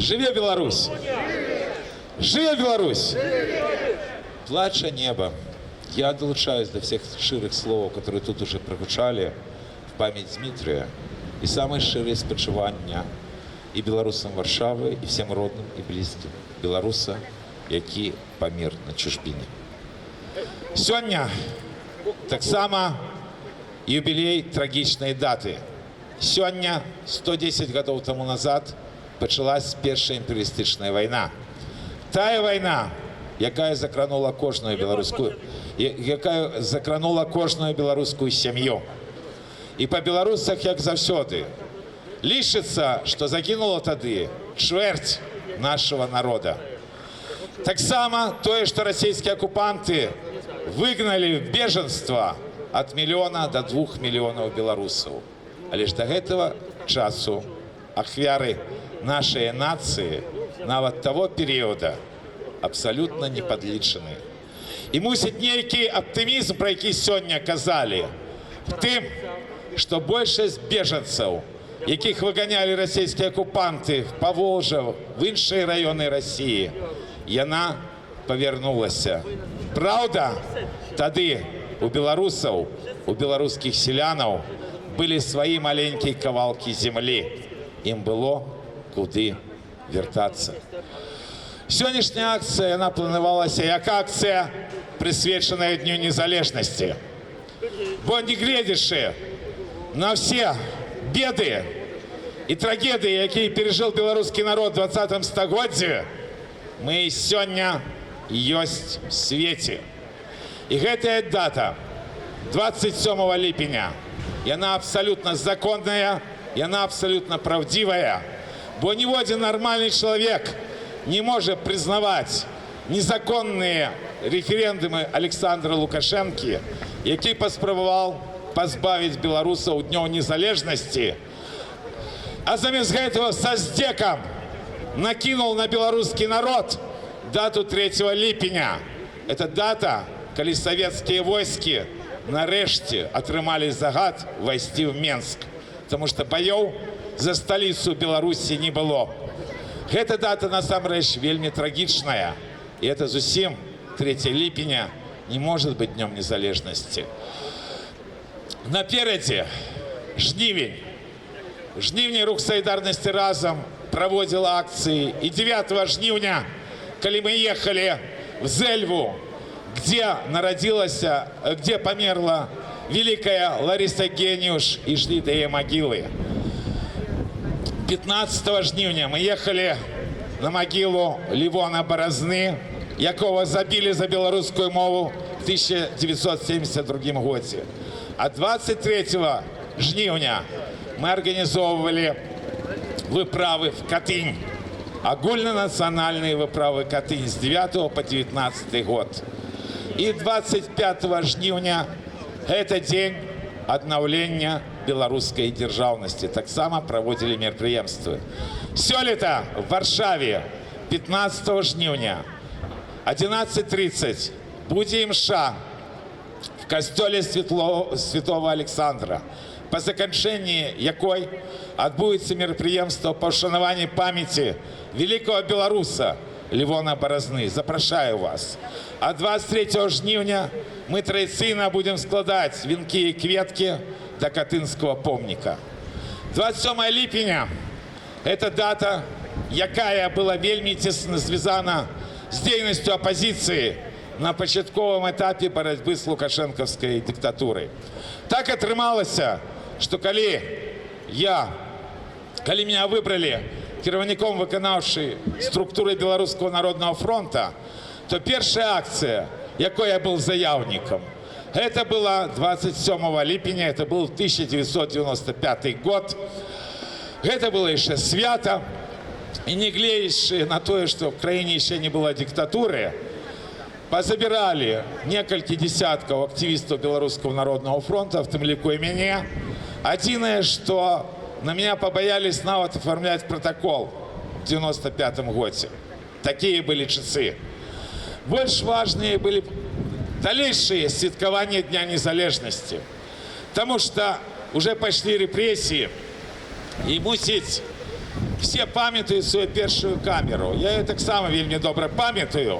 Живе Беларусь! Живе Беларусь! Плача небо. Я долучаюсь до всех ширых слов, которые тут уже прогучали в память Дмитрия. И самые ширые спачування и белорусам Варшавы, и всем родным и близким белоруса, які памер на чужбине. Сёння таксама юбілей трагічнай даты. Сёння, 110 гадоў тому назад, пачалась першая імперыялістычная вайна. Тая вайна, якая закранула кожную беларускую сям'ю. І па беларусах, як заўсёды, лічыцца, што загінула тады чвэрць нашего народа. Таксама тое, што расійскія акупанты выгналі в беженства ад 1 мільёна до 2 мільёнаў беларусаў. Але ж до гэтага часу ахвяры нашай нацыі нават того перыяда абсалютна не падлічаны. І мусіць нейкі аптымізм, пра які сёння казалі, в тым, што большасць бежанцаў, якіх выганялі расійскія акупанты в Паволжье, в іншыя раёны Расіі, яна павярнулася. Праўда, тады у беларусаў, у беларускіх селянаў былі свае маленькія кавалкі зямлі. Ім было куды вяртацца. Сённяшняя акцыя, яна планавалася як акцыя, прысвечаная Дню незалежнасці. Бо не гледзячы на все беды и трагедии, якія пережил беларускі народ в 20 стагоддзі, мы сёння ёсць в свеце. І гэтая дата, 27 ліпеня, яна абсолютно законная, яна абсолютно правдивая, бо ніводзін нормальный человек не может признавать незаконные референдумы Александра Лукашенки, які паспрабаваў пазбавіць беларусаў днёў незалежнасці, а замест гэтага са здзекам накинул на беларускі народ дату 3 ліпеня. Это дата, калі савецкія войскі нарэшце атрымалі загад вайсці в Менск, потому что баёў за сталіцу Беларусі не было. Гэта дата насамрэч вельмі трагічная, і это зусім 3 ліпеня не может быть днём незалежнасці. Наперадзе жнівень. В жніўні рух салідарнасці разам праводзіл акцыі. І 9 жніўня, калі мы ехали в Зельву, где померла великая Лариса Гениуш, и шли до ее могилы. 15 жніўня мы ехали на могилу Левона Борозны, якого забили за белорусскую мову в 1972 году. А 23 жніўня мы организовывали выправы в Катынь, огульнонациональные выправы Катынь с 9 по 19 год. И 25 жніўня это день аднаўлення беларускай дзяржаўнасці. Таксама праводзілі мерапрыемствы. Сёлета в Варшаве 15 жніўня 11:30 будзе імша в касцёле Святого Александра, по заканчэнні якой адбудзецца мерапрыемства па ўшанаванні памяці великого беларуса Левона Борозны. Запрашаю вас. А 23 жніўня мы традыцыйна будем складаць венкі і кветкі до Катынского помніка. 27 ліпеня это дата, якая была вельмі цесна звязана з дзейнасцю апозіцыі на пачатковым этапе барацьбы з лукашэнкаўскай дыктатурай. Так атрымалася, што калі меня выбрали кіраўніком выканаўчай структуры Беларускага народного фронта, то первая акция, якой я был заявником, это была 27 ліпеня, это был 1995 год. Это было еще свято. И не глядячи на то, что в краине еще не было диктатуры, позабирали несколько десятков активистов Белорусского народного фронта, в том лику и меня. Одиное, что на меня побоялись навод оформлять протокол в 1995 году. Такие были часы. Больше важные были дальнейшие святкования Дня незалежности. Потому что уже пошли репрессии. И мусить все пам'ятають свою першу камеру. Я її так само вельми добре пам'ятаю.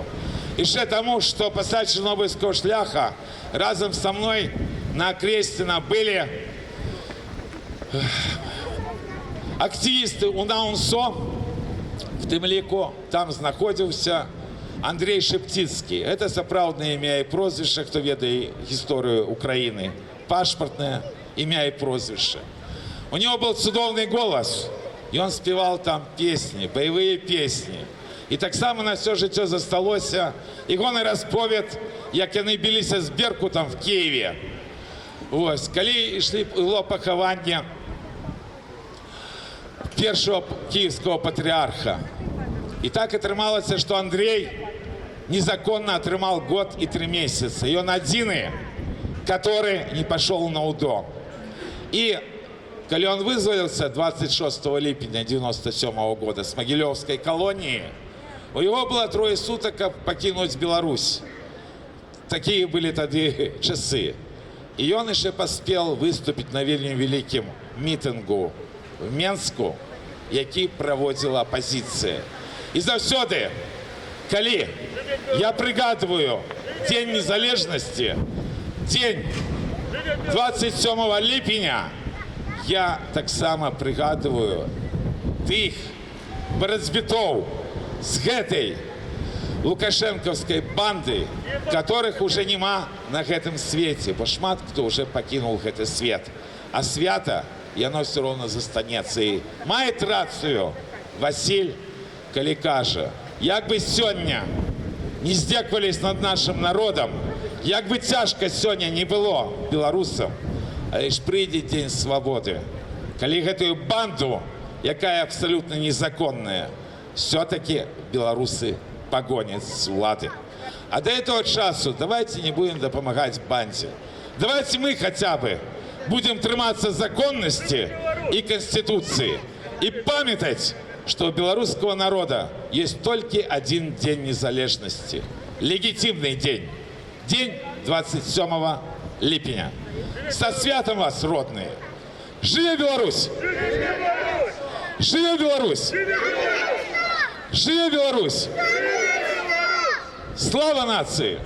І ще тому, що після Чорнобильського шляха разом со мною на Крестина були активісти УНАУНСО в Темляку. Там знаходився Андрій Шептицький. Це справжнє ім'я і прозвище, хто ведає історію України. Пашпортне ім'я і прозвище. У него был чудовный голос, и он спевал там песни, боевые песни. І так само на все життя засталося ігоний розповідь, як вони билися з Беркутом в Києві. Ось, коли йшли поховання першого київського патріарха. І так отрималося, що Андрій незаконно отримав год і 3 місяці. І він єдиний, який не пішов на УДО. І коли он вызволился 26 липня 1997 года с Могилевской колонии, у него было 3 суток покинуть Беларусь. Такие были тогда часы. И он еще поспел выступить на вельми великим митингу в Менску, який проводила оппозиция. И завсёды, коли я пригадываю День незалежности, день 27 липня, я так само пригадываю тих борців з гэтай лукашенковской банды, которых уже нема на гэтым свете, бо шмат кто уже покинул гэты свет. А свято, и оно все равно застанется. И мает рацию Василь, коли каже, як бы сёння не здзеквались над нашим народом, як бы тяжко сёння не было беларусам, а лишь прийде День свободы, коли гэтую банду, якая абсолютно незаконная, все-таки белорусы погонят с улады. А до этого часу давайте не будем допомагать банде. Давайте мы хотя бы будем триматься законности и Конституции и памятать, что у белорусского народа есть только один день незалежности. Легитимный день. День 27 липня. Со святом вас, родные! Живе Беларусь! Живе Беларусь! Живе Беларусь! Слава нации!